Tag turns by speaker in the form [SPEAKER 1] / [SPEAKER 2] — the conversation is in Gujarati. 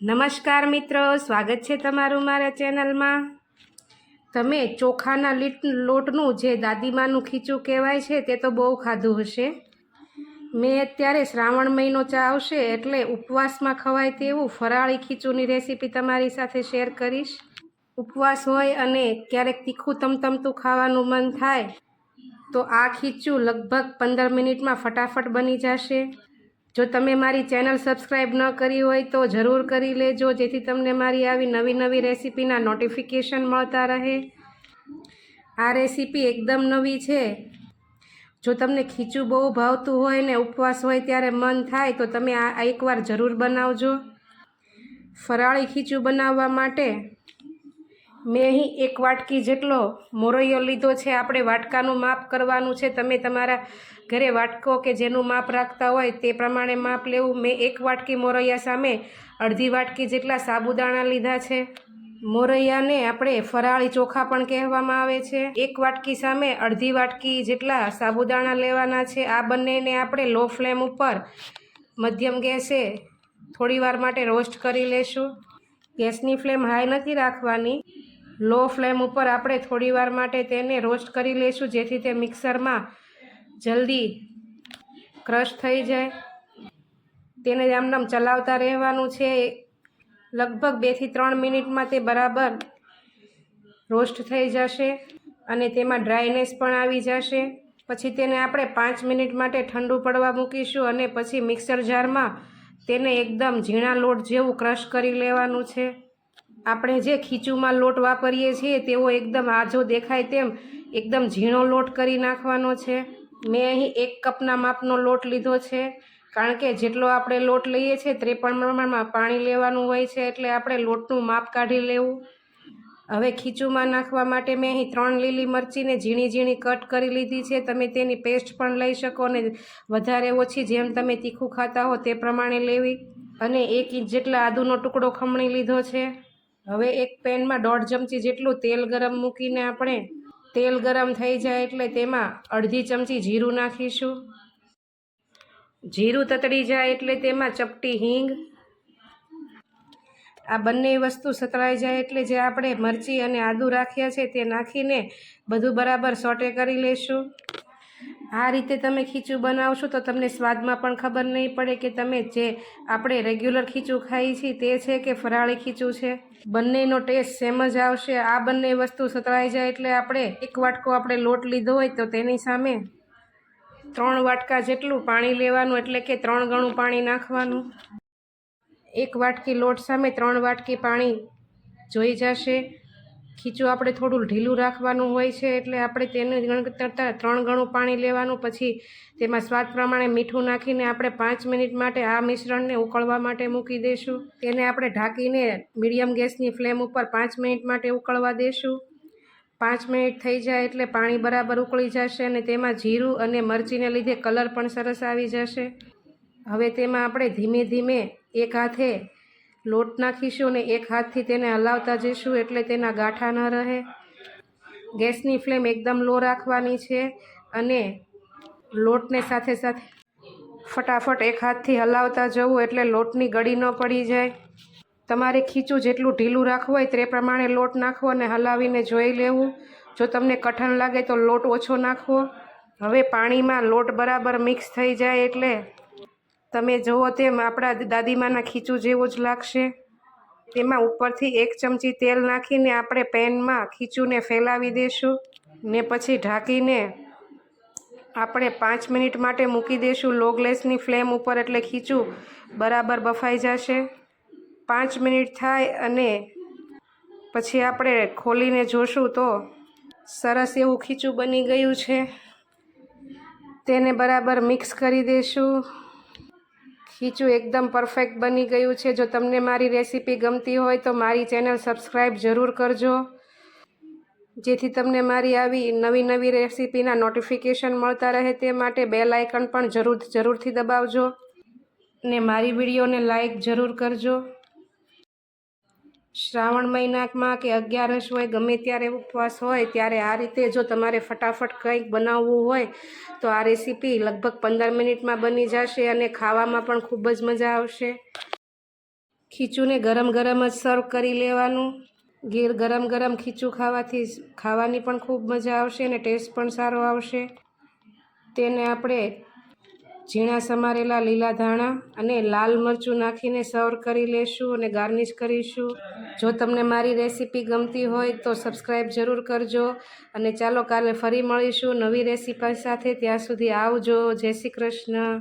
[SPEAKER 1] નમસ્કાર મિત્રો, સ્વાગત છે તમારું મારા ચેનલમાં। તમે ચોખાના લોટનું જે દાદીમાનું ખીચું કહેવાય છે તે તો બહુ ખાધું હશે। મેં અત્યારે શ્રાવણ મહિનો આવશે એટલે ઉપવાસમાં ખવાય તેવું ફરાળી ખીચુંની રેસીપી તમારી સાથે શેર કરીશ। ઉપવાસ હોય અને ક્યારેક તીખું તમતમતું ખાવાનું મન થાય તો આ ખીચું લગભગ 15 મિનિટમાં ફટાફટ બની જશે। જો તમે મારી ચેનલ સબસ્ક્રાઈબ ન કરી હોય તો જરૂર કરી લેજો, જેથી તમને મારી આવી નવી નવી રેસીપીના નોટિફિકેશન મળતા રહે। આ રેસીપી એકદમ નવી છે। જો તમને ખીચું બહુ ભાવતું હોય ને ઉપવાસ હોય ત્યારે મન થાય તો તમે આ એકવાર જરૂર બનાવજો। ફરાળી ખીચું બનાવવા માટે મેં અહીં 1 વાટકી જેટલો મોરૈયો લીધો છે। આપણે વાટકાનું માપ કરવાનું છે। તમે તમારા ઘરે વાટકો કે જેનું માપ રાખતા હોય તે પ્રમાણે માપ લેવું। મેં 1 વાટકી મોરૈયા સામે અડધી વાટકી જેટલા સાબુદાણા લીધા છે। મોરૈયાને આપણે ફરાળી ચોખા પણ કહેવામાં આવે છે। 1 વાટકી સામે અડધી વાટકી જેટલા સાબુદાણા લેવાના છે। આ બંનેને આપણે લો ફ્લેમ ઉપર મધ્યમ ગેસે થોડીવાર માટે રોસ્ટ કરી લેશું। ગેસની ફ્લેમ હાઈ નથી રાખવાની, લો ફ્લેમ ઉપર આપણે થોડીવાર માટે તેને રોસ્ટ કરી લઈશું, જેથી તે મિક્સરમાં જલ્દી ક્રશ થઈ જાય। તેને આમ ચલાવતા રહેવાનું છે। લગભગ 2 થી 3 મિનિટમાં તે બરાબર રોસ્ટ થઈ જશે અને તેમાં ડ્રાયનેસ પણ આવી જશે। પછી તેને આપણે 5 મિનિટ માટે ઠંડુ પડવા મૂકીશું અને પછી મિક્સર જારમાં તેને એકદમ ઝીણા લોટ જેવું ક્રશ કરી લેવાનું છે। આપણે જે ખીચુંમાં લોટ વાપરીએ છીએ તેવો એકદમ આજો દેખાય તેમ એકદમ ઝીણો લોટ કરી નાખવાનો છે। મેં અહીં 1 કપના માપનો લોટ લીધો છે, કારણ કે જેટલો આપણે લોટ લઈએ છીએ તે પ્રમાણમાં પાણી લેવાનું હોય છે, એટલે આપણે લોટનું માપ કાઢી લેવું। હવે ખીચુંમાં નાખવા માટે મેં અહીં 3 લીલી મરચીને ઝીણી ઝીણી કટ કરી લીધી છે। તમે તેની પેસ્ટ પણ લઈ શકો અને વધારે ઓછી જેમ તમે તીખું ખાતા હો તે પ્રમાણે લેવી। અને 1 ઇંચ જેટલા આદુનો ટુકડો ખમણી લીધો છે। હવે એક પેનમાં 1.5 ચમચી જેટલું તેલ ગરમ મૂકીને આપણે તેલ ગરમ થઈ જાય એટલે તેમાં અડધી ચમચી જીરું નાખીશું। જીરું તતડી જાય એટલે તેમાં ચપટી હિંગ, આ બંને વસ્તુ સતળાઈ જાય એટલે જે આપણે મરચી અને આદું રાખ્યા છે તે નાખીને બધું બરાબર સોટે કરી લેશું। આ રીતે તમે ખીચું બનાવશો તો તમને સ્વાદમાં પણ ખબર નહીં પડે કે તમે જે આપણે રેગ્યુલર ખીચું ખાઈએ છીએ તે છે કે ફરાળી ખીચું છે। બંનેનો ટેસ્ટ સેમ જ આવશે। આ બંને વસ્તુ સતળાઈ જાય એટલે આપણે 1 વાટકો આપણે લોટ લીધો હોય તો તેની સામે 3 વાટકા જેટલું પાણી લેવાનું, એટલે કે 3 ગણું પાણી નાખવાનું। 1 વાટકી લોટ સામે 3 વાટકી પાણી જોઈ જશે। ખીચું આપણે થોડું ઢીલું રાખવાનું હોય છે એટલે આપણે તેને ગણતરતા 3 ગણું પાણી લેવાનું। પછી તેમાં સ્વાદ પ્રમાણે મીઠું નાખીને આપણે 5 મિનિટ માટે આ મિશ્રણને ઉકળવા માટે મૂકી દઈશું। તેને આપણે ઢાંકીને મીડિયમ ગેસની ફ્લેમ ઉપર 5 મિનિટ માટે ઉકળવા દઈશું। 5 મિનિટ થઈ જાય એટલે પાણી બરાબર ઉકળી જશે અને તેમાં જીરું અને મરચીને લીધે કલર પણ સરસ આવી જશે। હવે તેમાં આપણે ધીમે ધીમે એક હાથે લોટ નાખીશું અને એક હાથથી તેને હલાવતા જઈશું, એટલે તેના ગાંઠા ન રહે। ગેસની ફ્લેમ એકદમ લો રાખવાની છે અને લોટને સાથે સાથે ફટાફટ એક હાથથી હલાવતા જવું, એટલે લોટની ગળી ન પડી જાય। તમારે ખીચું જેટલું ઢીલું રાખવું હોય તે પ્રમાણે લોટ નાખવો અને હલાવીને જોઈ લેવું। જો તમને કઠણ લાગે તો લોટ ઓછો નાખવો। હવે પાણીમાં લોટ બરાબર મિક્સ થઈ જાય એટલે તમે જુઓ તેમ આપણા દાદીમાના ખીચું જેવું જ લાગશે। તેમાં ઉપરથી 1 ચમચી તેલ નાખીને આપણે પેનમાં ખીચુંને ફેલાવી દઈશું ને પછી ઢાંકીને આપણે 5 મિનિટ માટે મૂકી દઈશું લો ગેસની ફ્લેમ ઉપર, એટલે ખીચું બરાબર બફાઈ જશે। 5 મિનિટ થાય અને પછી આપણે ખોલીને જોશું તો સરસ એવું ખીચું બની ગયું છે। તેને બરાબર મિક્સ કરી દઈશું। ખીચું એકદમ પરફેક્ટ બની ગયું છે। જો તમને મારી રેસીપી ગમતી હોય તો મારી ચેનલ સબસ્ક્રાઈબ જરૂર કરજો, જેથી તમને મારી આવી નવી નવી રેસીપીના નોટિફિકેશન મળતા રહે। તે માટે બેલ આઇકન પણ જરૂરથી દબાવજો ને મારી વિડીયોને લાઈક જરૂર કરજો। શ્રાવણ મહિનામાં કે 11 હોય, ગમે ત્યારે ઉપવાસ હોય ત્યારે આ રીતે જો તમારે ફટાફટ કંઈક બનાવવું હોય તો આ રેસીપી લગભગ 15 મિનિટમાં બની જશે અને ખાવામાં પણ ખૂબ જ મજા આવશે। ખીચુંને ગરમ ગરમ જ સર્વ કરી લેવાનું. ગરમ ગરમ ખીચું ખાવાથી ખાવાની પણ ખૂબ મજા આવશે અને ટેસ્ટ પણ સારો આવશે. તેને આપણે ઝીણા સમારેલા લીલા ધાણા અને લાલ મરચું નાખીને સર્વ કરી લેશું અને ગાર્નિશ કરીશું. જો તમને મારી રેસીપી ગમતી હોય તો સબસ્ક્રાઈબ જરૂર કરજો અને ચાલો કાલે ફરી મળીશું નવી રેસીપી સાથે. ત્યાં સુધી આવજો. જય શ્રી કૃષ્ણ.